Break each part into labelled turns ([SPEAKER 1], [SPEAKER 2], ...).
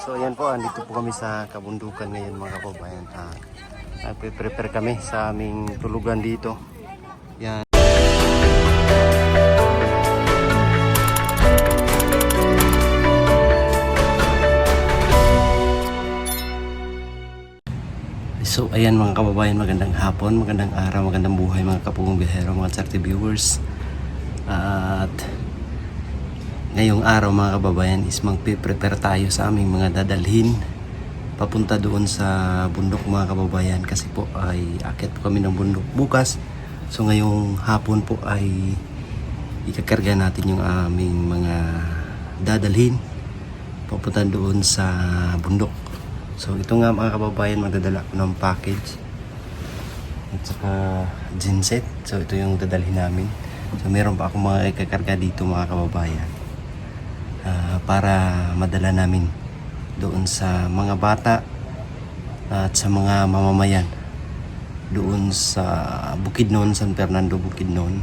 [SPEAKER 1] So ayan po, andito po kami sa kabundukan ngayon mga kababayan. Nagpe-prepare kami sa aming tulugan dito. Yan. So ayan mga kababayan, magandang hapon, magandang araw, magandang buhay mga kapugong bihero, mga 30 viewers. At ngayong araw mga kababayan is magpe-prepare tayo sa aming mga dadalhin papunta doon sa bundok mga kababayan, kasi po ay akit po kami ng bundok bukas. So ngayong hapon po ay ikakarga natin yung aming mga dadalhin papunta doon sa bundok. So ito nga mga kababayan, magdadala ko ng package at saka genset. So ito yung dadalhin namin. So meron pa akong mga ikakarga dito mga kababayan, para madala namin doon sa mga bata at sa mga mamamayan doon sa Bukidnon, San Fernando Bukidnon.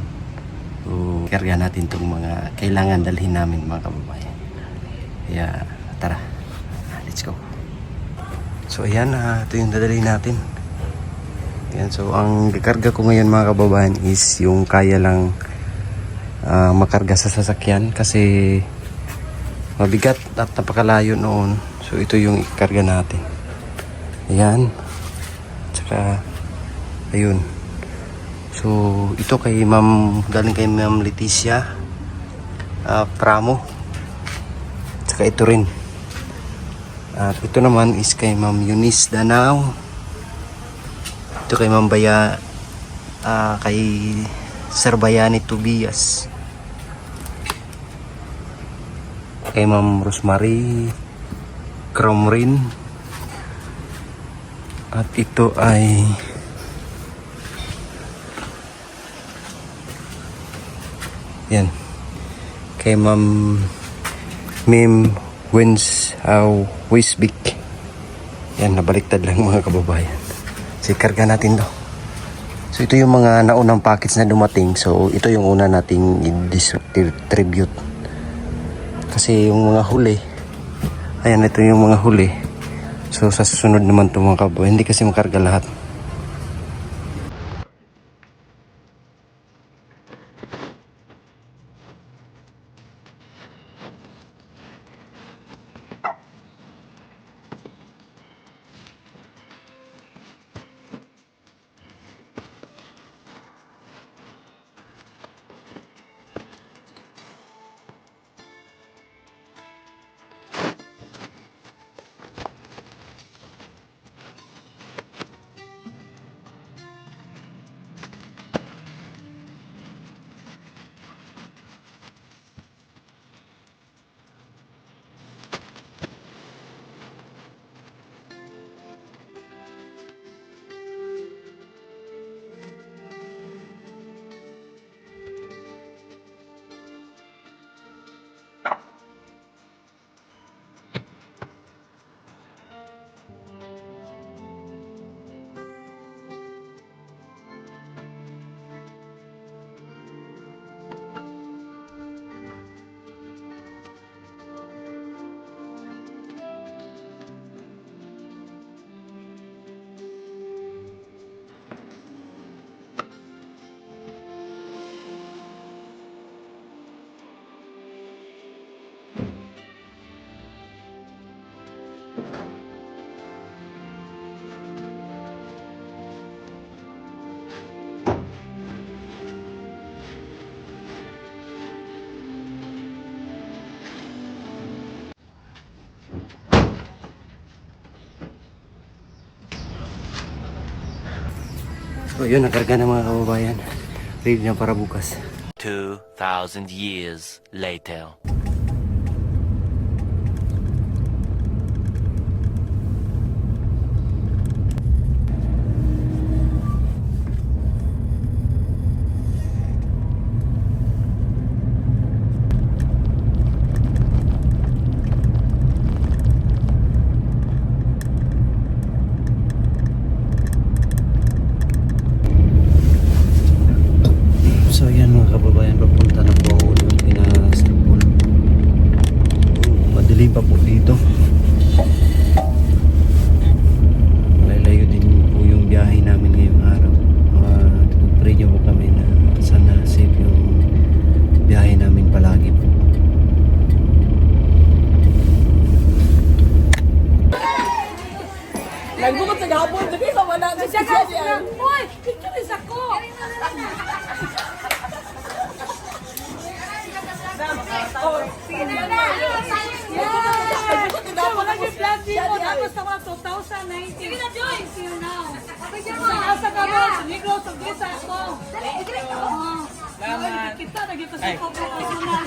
[SPEAKER 1] So karga natin itong mga kailangan dalhin namin mga kababayan. Kaya tara, let's go. So ayan, ito yung dadalhin natin. Ayan, so ang kakarga ko ngayon mga kababayan is yung kaya lang makarga sa sasakyan, kasi mabigat at napakalayo noon. So ito yung ikarga natin. Ayan. Tsaka ayun. So ito kay ma'am, galing kay ma'am Leticia Pramo. Tsaka ito rin. At ito naman is kay ma'am Eunice Danao. Ito kay ma'am Baya, kay Sir Bayani Tobias. Kay ma'am Rosemary Cromrin. At ito ay yan, kay ma'am Mim Wisbik. Yan, nabaliktad lang mga kababayan. So karga natin to. So ito yung mga naunang packets na dumating. So ito yung una nating i-distribute. Kasi yung mga huli, ayan, ito yung mga huli. So sa susunod naman ito mga kababayan, hindi kasi makarga lahat. So yun, nakarga na mga kababayan. Ready na para bukas.
[SPEAKER 2] 2,000 years later.
[SPEAKER 1] madilim pa po dito. Malayo din po yung biyahe namin ngayong araw. Pray nyo po kami na sana safe yung biyahe namin palagi po.
[SPEAKER 3] Nagbukod sa gabon, sabi ka wala na siya siya.
[SPEAKER 4] Uy, picture is ako. Wala yung vlog mo. Tapos sa mga 2019. Sige na, Joy. See you now. Sa ka mo, sa Negros, sa Gisa ako. Salamat. Kita, nagipasok ko professional.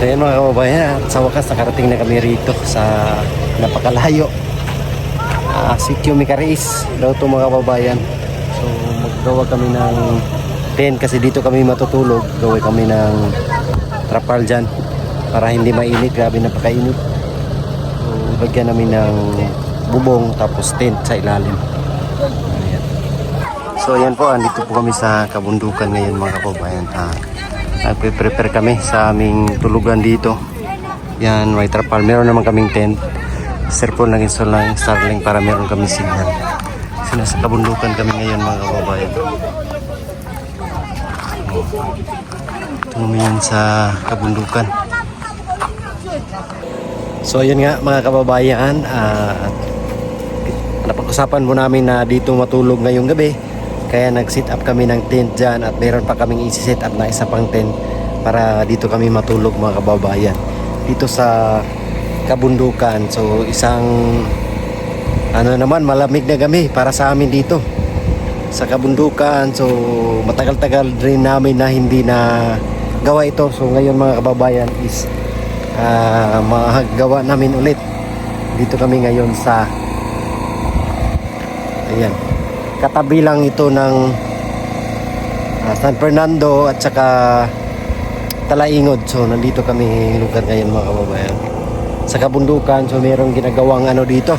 [SPEAKER 1] So yan mga kababayan, at sa wakas nakarating na kami rito sa napakalayo Sitio Micaris daw ito mga kababayan. So maggawa kami ng tent kasi dito kami matutulog. Gawa kami ng trapal dyan para hindi mainit, grabe napakainit. So lagyan namin ng bubong tapos tent sa ilalim. Ayan. So ayan po, andito po kami sa kabundukan ngayon mga kababayan. Nagpe-prepare kami sa aming tulugan dito. Yan, may trapal. Meron naman kaming tent. Cellphone nag-install ng Starlink para meron kami signal. Nasa kabundukan kami ngayon mga kababayan. Ito naman yan sa kabundukan. So ayun nga mga kababayan, napag-usapan mo namin na dito matulog ngayong gabi. Kaya nag-set up kami ng tent dyan at meron pa kaming isi-set up na isa pang tent para dito kami matulog mga kababayan. Dito sa kabundukan. So isang malamig na gabi para sa amin dito sa kabundukan. So matagal-tagal rin namin na hindi na gawa ito. So ngayon mga kababayan is magawa namin ulit. Dito kami ngayon sa ayan, katabi lang ito ng San Fernando at saka Talaingod. So nandito kami lugar ngayon mga kababayan sa kabundukan. So mayroong ginagawang dito,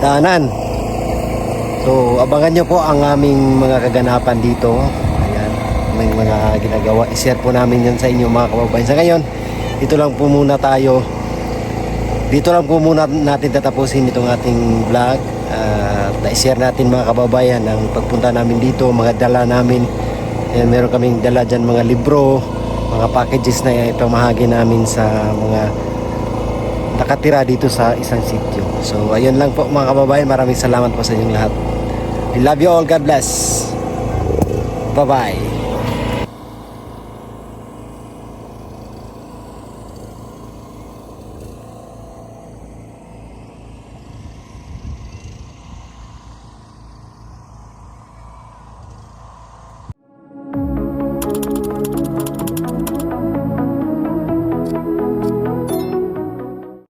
[SPEAKER 1] daanan. So abangan nyo po ang aming mga kaganapan dito. Ayan, may mga ginagawa. I-share po namin yan sa inyo mga kababayan. Sa ngayon, dito lang po muna tayo. Dito lang po muna natin tatapusin itong ating vlog. Na-share natin mga kababayan ang pagpunta namin dito, mga dala namin. Ayan, meron kaming dala dyan mga libro, mga packages na ipamahagi namin sa mga nakatira dito sa isang sitio. So ayun lang po mga kababayan, maraming salamat po sa inyong lahat. We love you all, God bless. Bye bye.